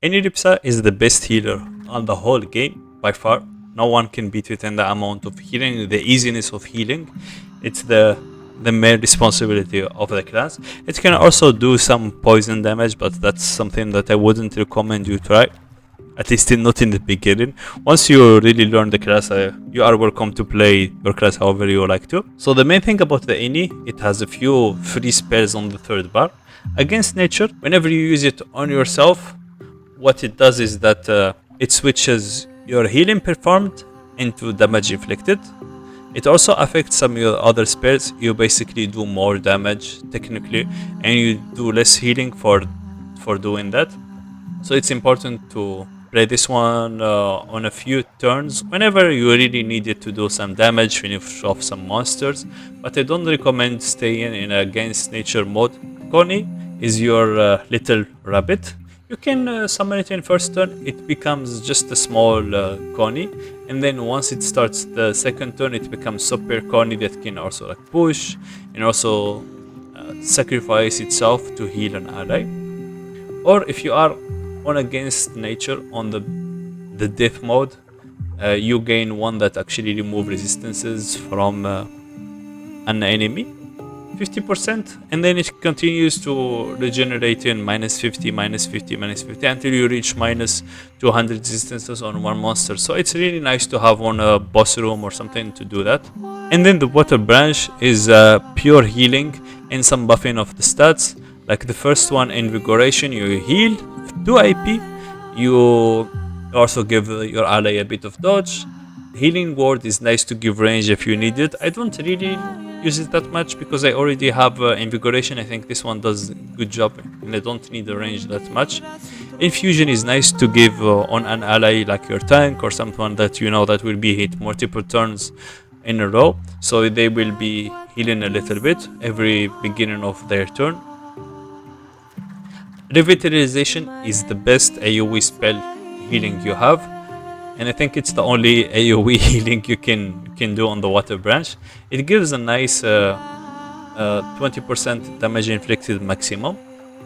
Eniripsa is the best healer on the whole game by far. No one can beat it in the amount of healing, the easiness of healing. It's the main responsibility of the class. It can also do some poison damage, but that's something that I wouldn't recommend you try. At least not in the beginning. Once you really learn the class, you are welcome to play your class however you like to. So the main thing about the Eni, it has a few free spells on the third bar. Against nature, whenever you use it on yourself, what it does is that it switches your healing performed into damage inflicted. It also affects some of your other spells. You basically do more damage technically, and you do less healing for doing that. So it's important to play this one on a few turns whenever you really need it to do some damage, finish off some monsters. But I don't recommend staying in against nature mode. Cony is your little rabbit. You can summon it in first turn. It becomes just a small Cony, and then once it starts the second turn, it becomes super Cony that can also like push and also sacrifice itself to heal an ally. Or if you are on against nature on the death mode, you gain one that actually remove resistances from an enemy, 50%, and then it continues to regenerate in minus 50, minus 50, minus 50 until you reach minus 200 resistances on one monster. So it's really nice to have on a boss room or something to do that. And then the water branch is pure healing and some buffing of the stats. Like the first one, invigoration, you heal 2 IP. You also give your ally a bit of dodge. Healing ward is nice to give range if you need it. I don't really use it that much because I already have invigoration. I think this one does a good job and I don't need the range that much. Infusion is nice to give on an ally like your tank or someone that you know that will be hit multiple turns in a row. So they will be healing a little bit every beginning of their turn. Revitalization is the best AoE spell healing you have, and I think it's the only AoE healing you can do on the water branch. It gives a nice 20% damage inflicted maximum,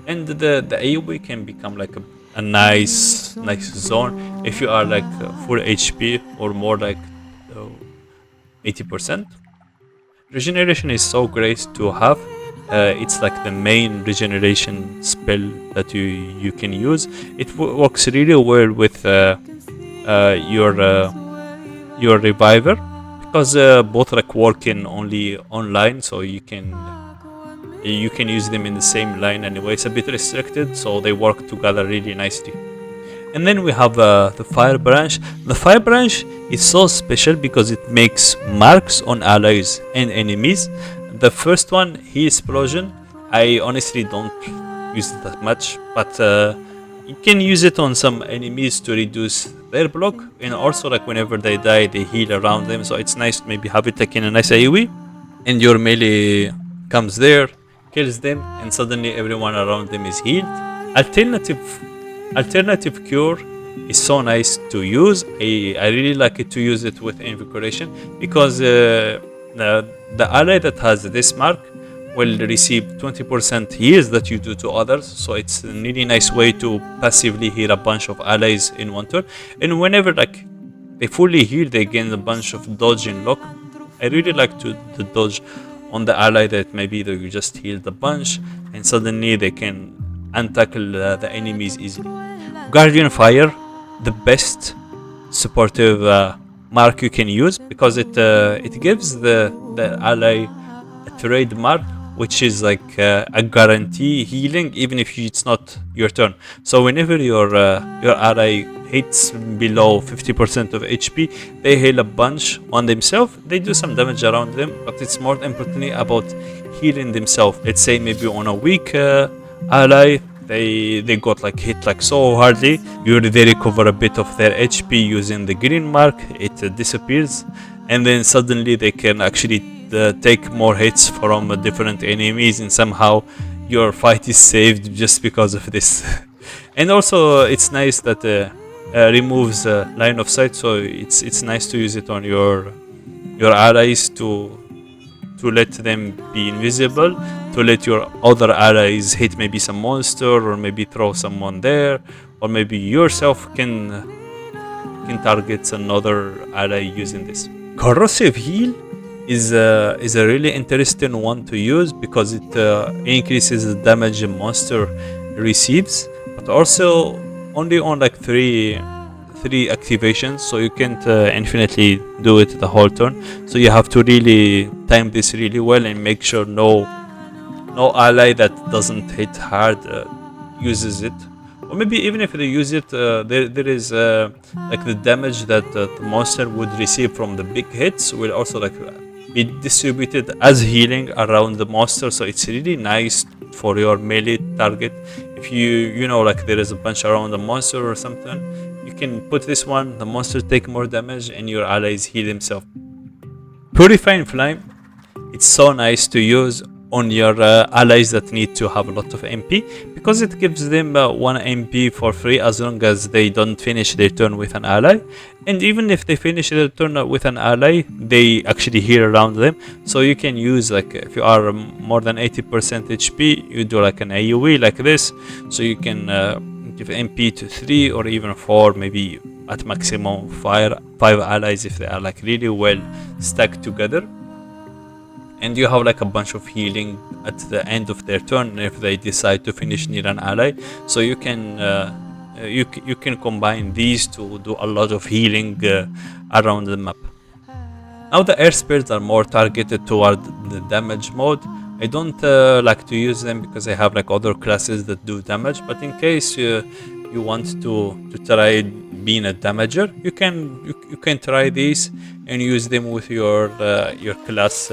and the AoE can become like a nice zone if you are like full HP or more like 80%. Regeneration is so great to have. It's like the main regeneration spell that you can use. It works really well with your reviver because both like working only online, so you can use them in the same line anyway. It's a bit restricted, so they work together really nicely. And then we have the fire branch. The fire branch is so special because it makes marks on allies and enemies. The first one, heat explosion, I honestly don't use it that much, but you can use it on some enemies to reduce their block, and also like whenever they die, they heal around them. So it's nice to maybe have it like in a nice AoE, and your melee comes there, kills them, and suddenly everyone around them is healed. Alternative cure is so nice to use. I really like it to use it with invigoration because the ally that has this mark will receive 20% heals that you do to others. So it's a really nice way to passively heal a bunch of allies in one turn. And whenever like they fully heal, they gain a bunch of dodge and lock. I really like to dodge on the ally that maybe you just healed a bunch and suddenly they can untackle the enemies easily. Guardian Fire, the best supportive mark you can use because it gives the ally a trademark, which is like a guarantee healing even if it's not your turn. So whenever your ally hits below 50% of HP, they heal a bunch on themselves. They do some damage around them, but it's more importantly about healing themselves. Let's say maybe on a weak ally, they got like hit like so hardly, they recover a bit of their HP using the green mark, it disappears, and then suddenly they can actually take more hits from different enemies, and somehow your fight is saved just because of this. And also it's nice that removes line of sight, so it's nice to use it on your allies to let them be invisible, to let your other allies hit maybe some monster or maybe throw someone there, or maybe yourself can target another ally using this. Corrosive heal is a really interesting one to use because it increases the damage a monster receives, but also only on like three activations, so you can't infinitely do it the whole turn. So you have to really time this really well and make sure no ally that doesn't hit hard uses it. Or maybe even if they use it, there is like the damage that the monster would receive from the big hits will also like be distributed as healing around the monster. So it's really nice for your melee target. If you know like there is a bunch around the monster or something, you can put this one, the monster take more damage and your allies heal himself. Purifying Flame, it's so nice to use on your allies that need to have a lot of MP, because it gives them 1 MP for free as long as they don't finish their turn with an ally. And even if they finish their turn with an ally, they actually heal around them. So you can use, like, if you are more than 80% HP, you do like an AoE like this. So you can give MP to 3 or even 4, maybe at maximum 5 allies if they are like really well stacked together. And you have like a bunch of healing at the end of their turn if they decide to finish near an ally. So you can you can combine these to do a lot of healing around the map. Now the air spirits are more targeted toward the damage mode. I don't like to use them because I have like other classes that do damage. But in case you want to try being a damager, you can try these and use them with your class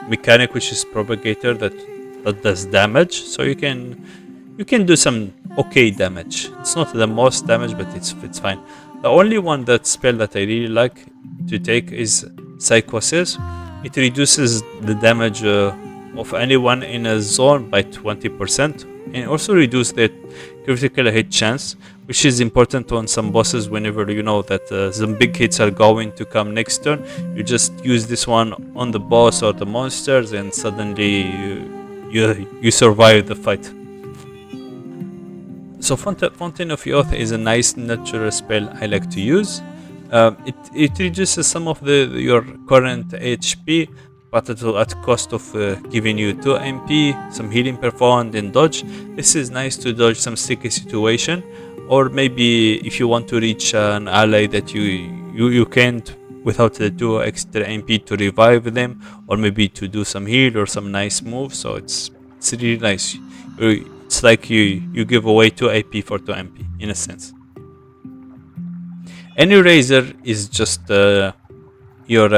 mechanic, which is propagator that does damage. So you can do some okay damage. It's not the most damage, but it's fine. The only one that spell that I really like to take is Psychosis. It reduces the damage of anyone in a zone by 20% and also reduce their critical hit chance, which is important on some bosses. Whenever you know that some big hits are going to come next turn, you just use this one on the boss or the monsters and suddenly you survive the fight. So Fountain of Youth is a nice natural spell I like to use. It reduces some of your current HP, but at cost of giving you 2 MP, some healing performed and dodge. This is nice to dodge some sticky situation, or maybe if you want to reach an ally that you can't without the 2 extra MP to revive them, or maybe to do some heal or some nice moves. So it's really nice. It's like you give away 2 AP for 2 MP in a sense. Eniripsa is just your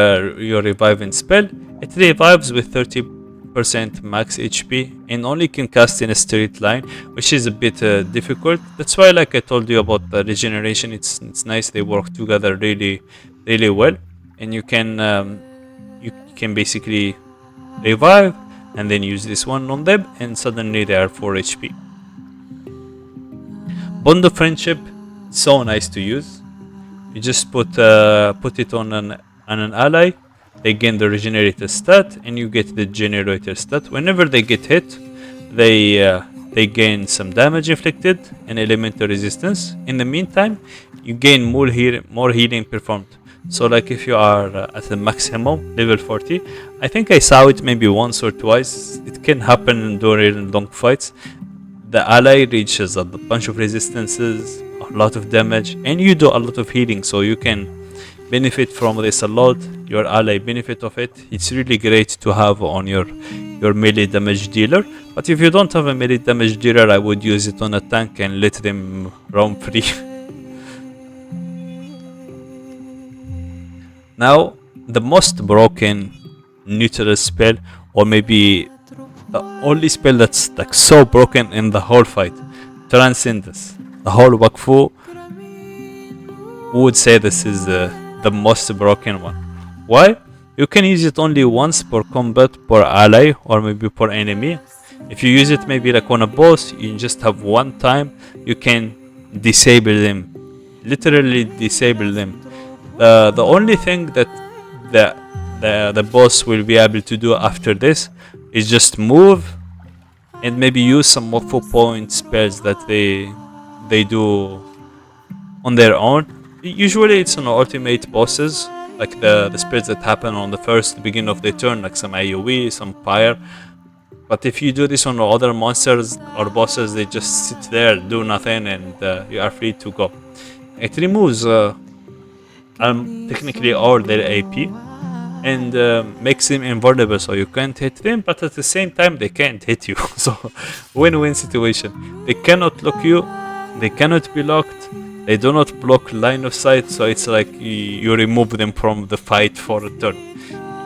reviving spell. It revives with 30% max HP and only can cast in a straight line, which is a bit difficult. That's why, like I told you about the regeneration, it's nice. They work together really well, and you can basically revive and then use this one on them, and suddenly they are 4 HP. Bond of Friendship, so nice to use. You just put it on an ally. They gain the regenerator stat, and you get the generator stat. Whenever they get hit, they gain some damage inflicted and elemental resistance. In the meantime, you gain more healing performed. So like if you are at the maximum level 40, I think I saw it maybe once or twice. It can happen during long fights. The ally reaches a bunch of resistances, a lot of damage, and you do a lot of healing. So you can benefit from this a lot. Your ally benefit of it. It's really great to have on your melee damage dealer. But if you don't have a melee damage dealer, I would use it on a tank and let them roam free. Now, the most broken neutral spell, or maybe the only spell that's like so broken in the whole fight, Transcendence. The whole Wakfu would say this is the most broken one. Why? You can use it only once per combat, per ally, or maybe per enemy. If you use it maybe like on a boss, you just have one time, you can disable them, literally disable them. The only thing that the boss will be able to do after this is just move and maybe use some more 4-point spells that they do on their own. Usually it's on ultimate bosses, like the spells that happen on the beginning of the turn, like some AoE, some fire. But if you do this on other monsters or bosses, they just sit there, do nothing, and you are free to go. It removes technically all their AP and makes them invulnerable, so you can't hit them, but at the same time they can't hit you. So win-win situation. They cannot lock you, they cannot be locked, they do not block line of sight, so it's like you remove them from the fight for a turn.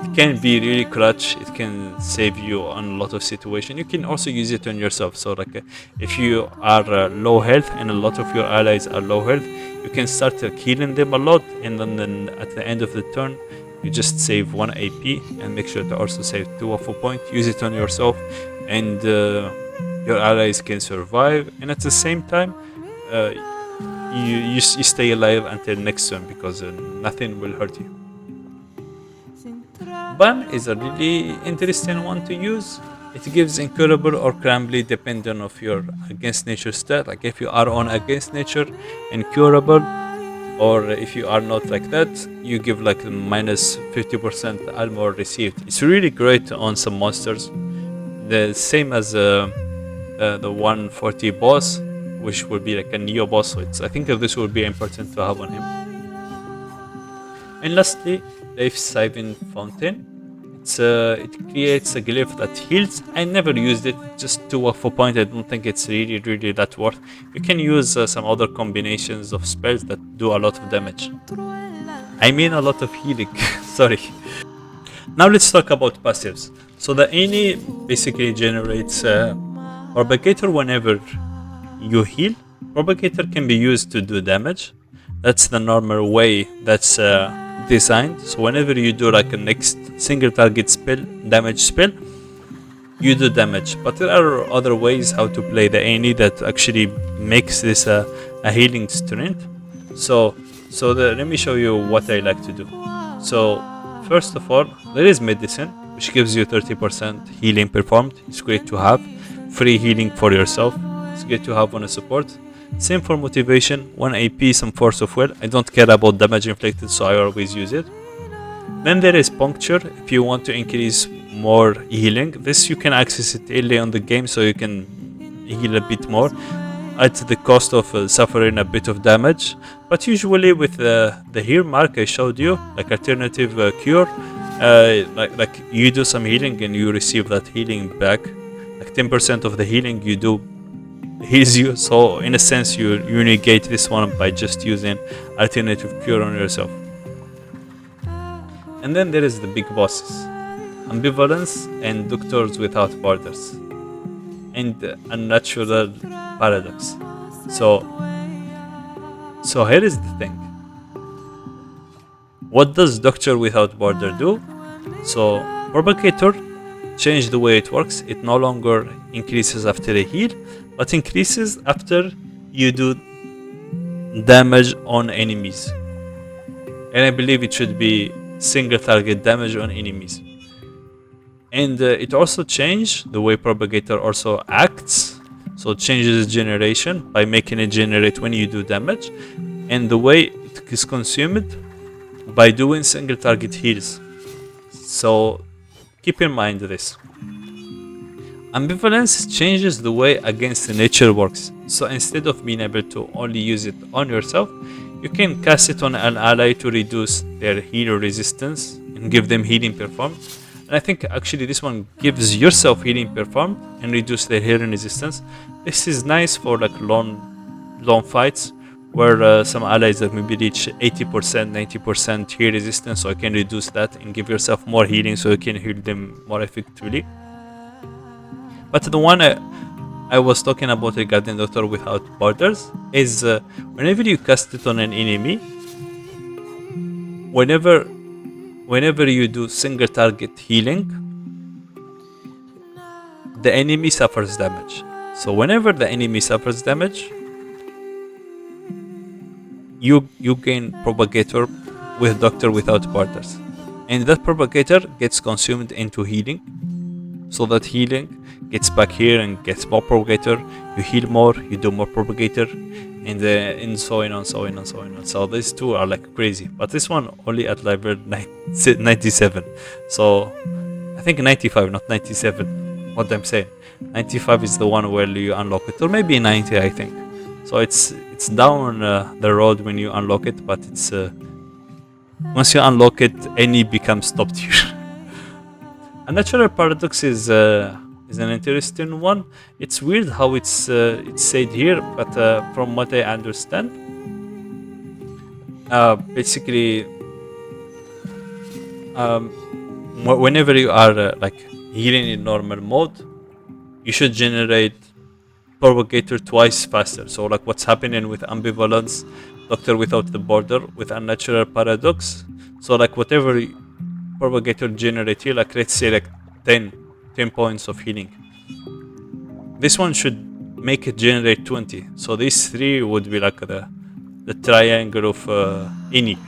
It can be really clutch, it can save you on a lot of situations. You can also use it on yourself, so like if you are low health and a lot of your allies are low health, you can start healing them a lot, and then at the end of the turn you just save 1 AP and make sure to also save 2 of a point. Use it on yourself, and your allies can survive, and at the same time you stay alive until next turn, because nothing will hurt you. Ban is a really interesting one to use. It gives incurable or crumbly depending on your against nature stat. Like if you are on against nature, incurable, or if you are not like that, you give like minus 50% armor received. It's really great on some monsters. The same as the 140 boss, which will be like a neo boss. So I think this will be important to have on him. And lastly, Life Saving Fountain. It creates a glyph that heals. I never used it, just 2 of a point. I don't think it's really that worth. You can use some other combinations of spells that do a lot of damage. I mean a lot of healing. Sorry. Now let's talk about passives. So the Eni basically generates Propagator whenever you heal. Propagator can be used to do damage. That's the normal way that's designed. So whenever you do like a next single target spell, damage spell, you do damage. But there are other ways how to play the Eni that actually makes this a healing strength. So let me show you what I like to do. So first of all, there is medicine, which gives you 30% healing performed. It's great to have. Free healing for yourself. It's great to have on a support. Same for motivation, 1 AP, some force of will. I don't care about damage inflicted, so I always use it. Then there is puncture. If you want to increase more healing, this you can access it early on the game, so you can heal a bit more at the cost of suffering a bit of damage. But usually with the heal mark I showed you, like alternative cure, like you do some healing and you receive that healing back. Like 10% of the healing you do heals you, so in a sense you negate this one by just using alternative cure on yourself. And then there is the big bosses, Ambivalence and Doctors Without Borders, and Unnatural Paradox. So here is the thing. What does Doctor Without Border do? So Propagator changed the way it works. It no longer increases after a heal, but increases after you do damage on enemies. And I believe it should be single target damage on enemies. And it also changed the way Propagator also acts. So it changes generation by making it generate when you do damage. And the way it is consumed by doing single target heals. So keep in mind this. Ambivalence changes the way against nature works. So instead of being able to only use it on yourself, you can cast it on an ally to reduce their heal resistance and give them healing performed. And I think actually this one gives yourself healing performed and reduce their healing resistance. This is nice for like long fights where some allies that maybe reach 80%, 90% heal resistance, so you can reduce that and give yourself more healing so you can heal them more effectively. But the one I was talking about regarding Doctor Without Borders is whenever you cast it on an enemy, whenever you do single target healing, the enemy suffers damage. So whenever the enemy suffers damage, you gain Propagator with Doctor Without Borders, and that Propagator gets consumed into healing. So that healing gets back here and gets more propagator. You heal more, you do more propagator, and so on and so on and so on. So these two are like crazy, but this one only at level 97. So I think 95, not 97. What I'm saying, 95 is the one where you unlock it, or maybe 90, I think. So it's down the road when you unlock it, but it's once you unlock it, any becomes top tier. A natural paradox is an interesting one. It's weird how it's said here, but from what I understand, basically, whenever you are like healing in normal mode, you should generate propagator twice faster. So like what's happening with ambivalence, Doctor Without the Border, with unnatural paradox. So like whatever propagator generate here, like let's say like 10 points of healing, this one should make it generate 20. So these three would be like the triangle of Ini.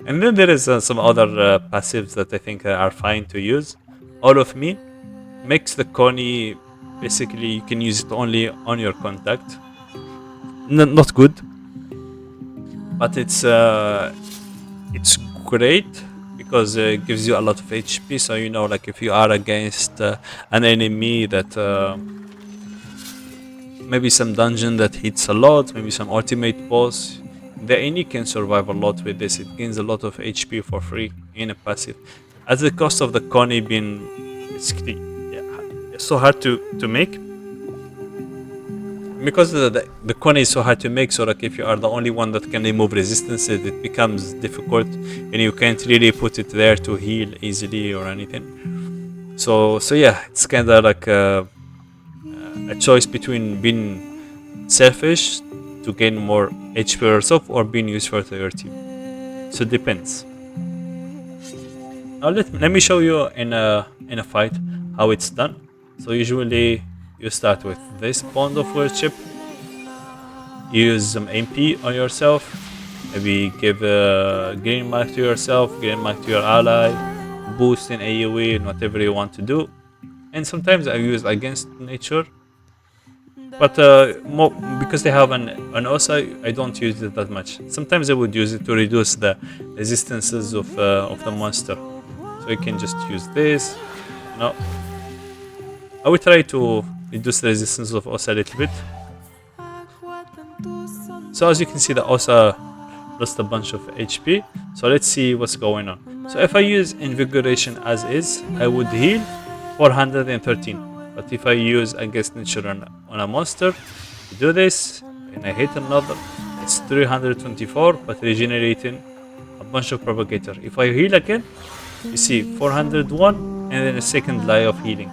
And then there is some other passives that I think are fine to use. All of Me makes the Cony, basically you can use it only on your contact. Not good, but it's great because it gives you a lot of HP. So you know, like if you are against an enemy that maybe some dungeon that hits a lot, maybe some ultimate boss, the enemy can survive a lot with this. It gains a lot of HP for free in a passive, at the cost of the Cony being basically so hard to make. Because the Cony is so hard to make, so like if you are the only one that can remove resistances, it becomes difficult, and you can't really put it there to heal easily or anything. So yeah, it's kind of like a choice between being selfish to gain more HP for yourself, or being useful to your team. So it depends. Now let me show you in a fight how it's done. So usually you start with this bond of worship. You use some MP on yourself. Maybe give a green mark to yourself, green mark to your ally, boost in AoE, and whatever you want to do. And sometimes I use against nature, but more because they have an OSA, I don't use it that much. Sometimes I would use it to reduce the resistances of the monster. So you can just use this. No, I will try to reduce the resistance of OSA a little bit. So as you can see, the OSA lost a bunch of HP. So let's see what's going on. So if I use Invigoration as is, I would heal 413. But if I use Against Nature on a monster, do this, and I hit another, it's 324, but regenerating a bunch of propagator. If I heal again, you see 401, and then a second lie of healing.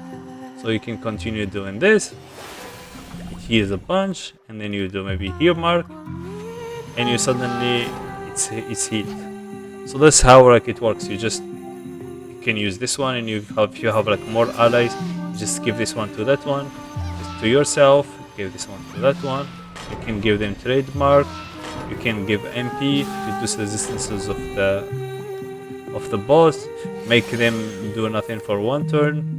So you can continue doing this. It heals a bunch, and then you do maybe heal mark, and you suddenly it's healed. So that's how like it works. You can use this one, and if you have like more allies, you just give this one to that one, to yourself. Give this one to that one. You can give them trademark. You can give MP, reduce resistances of the boss, make them do nothing for one turn.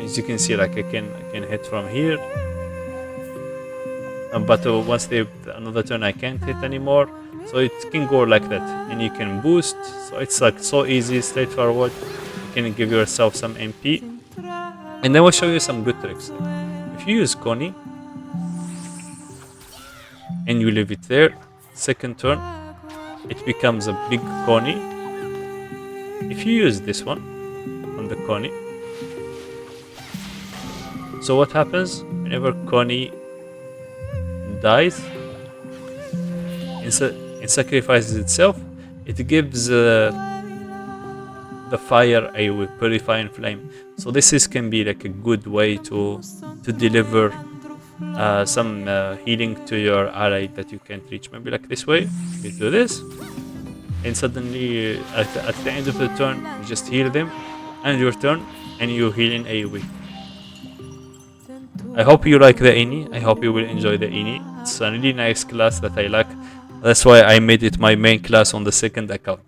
As you can see, like I can hit from here, but once they another turn I can't hit anymore. So it can go like that, and you can boost. So it's like so easy, straightforward. You can give yourself some MP, and then we'll show you some good tricks. If you use Cony and you leave it there, second turn it becomes a big Cony. If you use this one on the Cony, so what happens whenever Cony dies, it sacrifices itself, it gives the fire a purifying flame. So this can be like a good way to deliver some healing to your ally that you can't reach. Maybe like this way, you do this, and suddenly at the end of the turn you just heal them, and your turn, and you heal in AoE. I hope you like the Ini. I hope you will enjoy the Ini. It's a really nice class that I like. That's why I made it my main class on the second account.